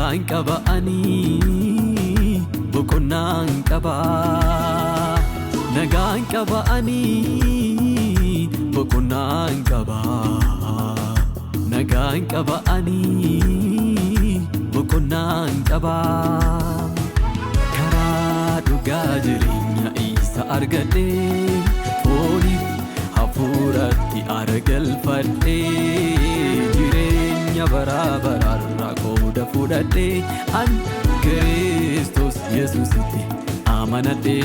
nagaan qaba'anii boqonnaan qaba nagaan qaba'anii boqonnaan qaba nagaan qaba'anii boqonnaan qaba karaa dhugaa jireenya isa argadhe fooniif hafuuratti argalfadhe jireenya bara baraarraa qooda fudhadhe an Kiristoos Yesuusitti amanadhe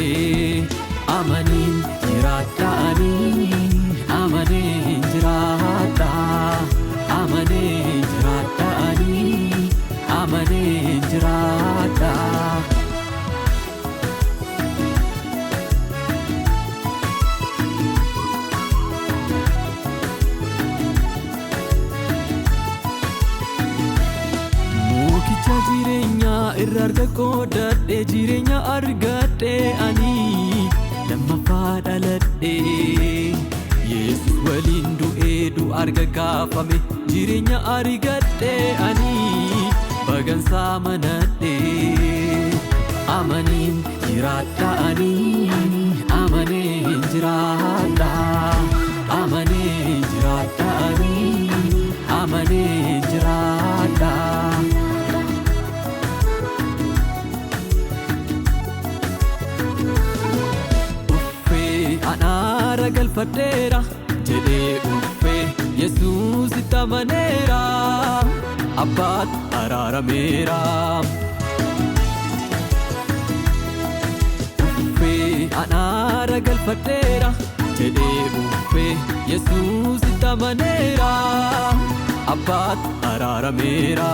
amaniin jiraadhaanii amaniin jiraadha amaniin jiraadhaanii amaniin jiraadha jireenya irra arga qoodadhe jireenya argadhe ani lammaffaa dhaladhe Yesus waliin du'ee arga kaafame jireenya argadhe ani bagansaa manadhe amaniin jiraadha ani amaniin jiraadha amaniin jiraadha ani amaniin jiraadha Anara galfadheera jedhee uffee Yesuusitti amaneera abbaat araarameera uffee anara galfadheera jedhee uffee Yesuusitti amaneera abbaat araarameera